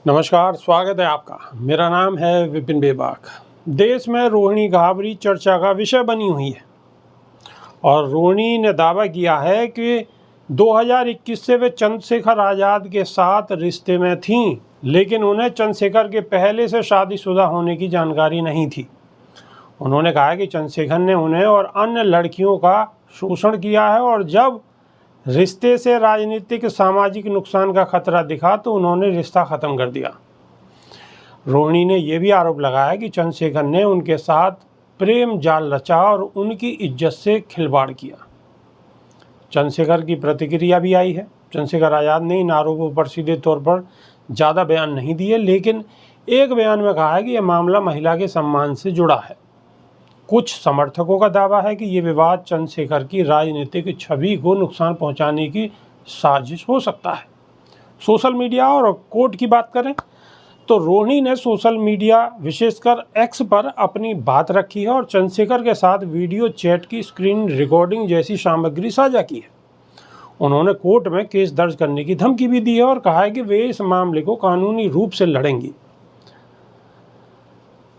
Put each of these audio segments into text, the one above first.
नमस्कार, स्वागत है आपका। मेरा नाम है विपिन बेबाक। देश में रोहिणी घाबरी चर्चा का विषय बनी हुई है और रोहिणी ने दावा किया है कि 2021 से वे चंद्रशेखर आज़ाद के साथ रिश्ते में थीं, लेकिन उन्हें चंद्रशेखर के पहले से शादीशुदा होने की जानकारी नहीं थी। उन्होंने कहा कि चंद्रशेखर ने उन्हें और अन्य लड़कियों का शोषण किया है और जब रिश्ते से राजनीतिक सामाजिक नुकसान का खतरा दिखा तो उन्होंने रिश्ता ख़त्म कर दिया। रोहिणी ने यह भी आरोप लगाया कि चंद्रशेखर ने उनके साथ प्रेम जाल रचा और उनकी इज्जत से खिलवाड़ किया। चंद्रशेखर की प्रतिक्रिया भी आई है। चंद्रशेखर आज़ाद ने इन आरोपों पर सीधे तौर पर ज़्यादा बयान नहीं दिए, लेकिन एक बयान में कहा है कि यह मामला महिला के सम्मान से जुड़ा है। कुछ समर्थकों का दावा है कि ये विवाद चंद्रशेखर की राजनीतिक छवि को नुकसान पहुंचाने की साजिश हो सकता है। सोशल मीडिया और कोर्ट की बात करें तो रोहिणी ने सोशल मीडिया विशेषकर एक्स पर अपनी बात रखी है और चंद्रशेखर के साथ वीडियो चैट की स्क्रीन रिकॉर्डिंग जैसी सामग्री साझा की है। उन्होंने कोर्ट में केस दर्ज करने की धमकी भी दी है और कहा है कि वे इस मामले को कानूनी रूप से लड़ेंगी।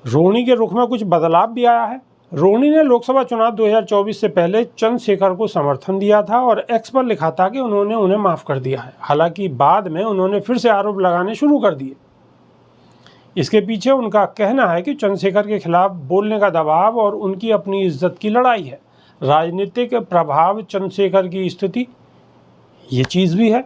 रोहिणी के रुख में कुछ बदलाव भी आया है। रोहिणी ने लोकसभा चुनाव 2024 से पहले चंद्रशेखर को समर्थन दिया था और एक्स पर लिखा था कि उन्होंने उन्हें माफ़ कर दिया है। हालांकि बाद में उन्होंने फिर से आरोप लगाने शुरू कर दिए। इसके पीछे उनका कहना है कि चंद्रशेखर के खिलाफ बोलने का दबाव और उनकी अपनी इज्जत की लड़ाई है। राजनीतिक प्रभाव चंद्रशेखर की स्थिति ये चीज़ भी है।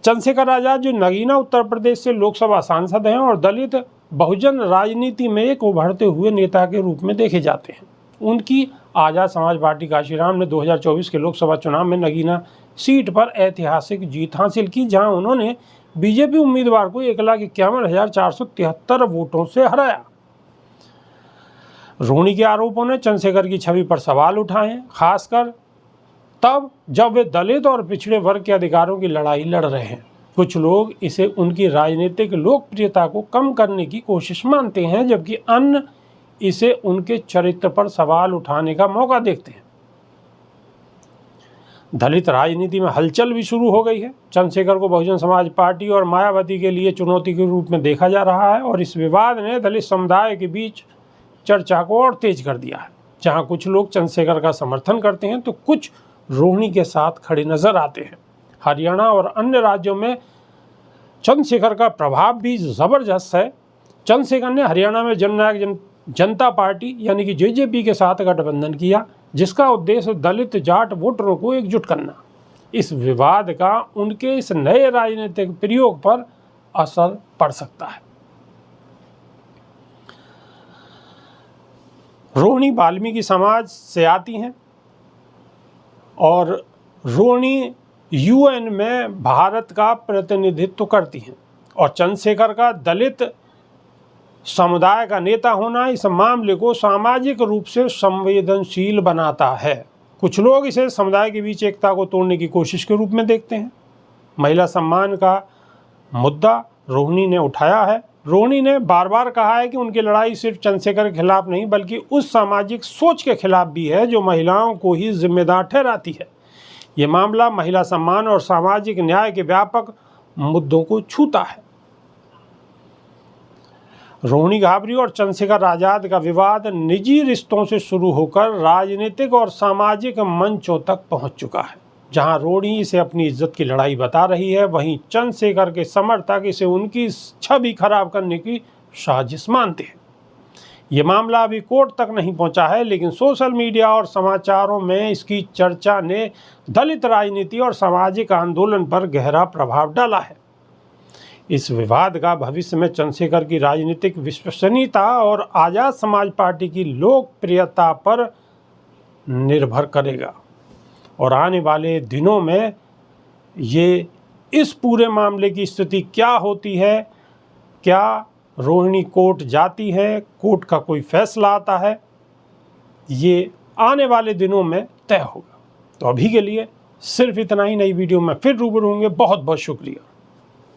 चंद्रशेखर आज़ाद जो नगीना उत्तर प्रदेश से लोकसभा सांसद हैं और दलित बहुजन राजनीति में एक उभरते हुए नेता के रूप में देखे जाते हैं। उनकी आज़ाद समाज पार्टी काशीराम ने 2024 के लोकसभा चुनाव में नगीना सीट पर ऐतिहासिक जीत हासिल की, जहां उन्होंने बीजेपी उम्मीदवार को 1,51,473 वोटों से हराया। रोहिणी के आरोपों ने चंद्रशेखर की छवि पर सवाल उठाए हैं, खासकर तब जब वे दलित और पिछड़े वर्ग के अधिकारों की लड़ाई लड़ रहे हैं। कुछ लोग इसे उनकी राजनीतिक लोकप्रियता को कम करने की कोशिश मानते हैं, जबकि अन्य इसे उनके चरित्र पर सवाल उठाने का मौका देखते हैं। दलित राजनीति में हलचल भी शुरू हो गई है। चंद्रशेखर को बहुजन समाज पार्टी और मायावती के लिए चुनौती के रूप में देखा जा रहा है और इस विवाद ने दलित समुदाय के बीच चर्चा को और तेज कर दिया है। जहां कुछ लोग चंद्रशेखर का समर्थन करते हैं तो कुछ रोहिणी के साथ खड़े नजर आते हैं। हरियाणा और अन्य राज्यों में चंद्रशेखर का प्रभाव भी ज़बरदस्त है। चंद्रशेखर ने हरियाणा में जननायक जनता पार्टी यानी कि जेजेपी के साथ गठबंधन किया, जिसका उद्देश्य दलित जाट वोटरों को एकजुट करना। इस विवाद का उनके इस नए राजनीतिक प्रयोग पर असर पड़ सकता है। रोहिणी वाल्मीकि समाज से आती हैं और रोहिणी यूएन में भारत का प्रतिनिधित्व करती हैं और चंद्रशेखर का दलित समुदाय का नेता होना इस मामले को सामाजिक रूप से संवेदनशील बनाता है। कुछ लोग इसे समुदाय के बीच एकता को तोड़ने की कोशिश के रूप में देखते हैं। महिला सम्मान का मुद्दा रोहिणी ने उठाया है। रोहिणी ने बार बार कहा है कि उनकी लड़ाई सिर्फ चंद्रशेखर के खिलाफ नहीं बल्कि उस सामाजिक सोच के खिलाफ भी है जो महिलाओं को ही जिम्मेदार ठहराती है। ये मामला महिला सम्मान और सामाजिक न्याय के व्यापक मुद्दों को छूता है। रोहिणी घाबरी और चंद्रशेखर आज़ाद का विवाद निजी रिश्तों से शुरू होकर राजनीतिक और सामाजिक मंचों तक पहुंच चुका है। जहां रोहिणी इसे अपनी इज्जत की लड़ाई बता रही है, वहीं चंद्रशेखर के समर्थक इसे उनकी छवि खराब करने की साजिश मानते हैं। ये मामला अभी कोर्ट तक नहीं पहुंचा है, लेकिन सोशल मीडिया और समाचारों में इसकी चर्चा ने दलित राजनीति और सामाजिक आंदोलन पर गहरा प्रभाव डाला है। इस विवाद का भविष्य में चंद्रशेखर की राजनीतिक विश्वसनीयता और आज़ाद समाज पार्टी की लोकप्रियता पर निर्भर करेगा और आने वाले दिनों में ये इस पूरे मामले की स्थिति क्या होती है, क्या रोहिणी कोर्ट जाती है, कोर्ट का कोई फैसला आता है, ये आने वाले दिनों में तय होगा। तो अभी के लिए सिर्फ इतना ही। नई वीडियो में फिर रूबरू होंगे। बहुत बहुत शुक्रिया।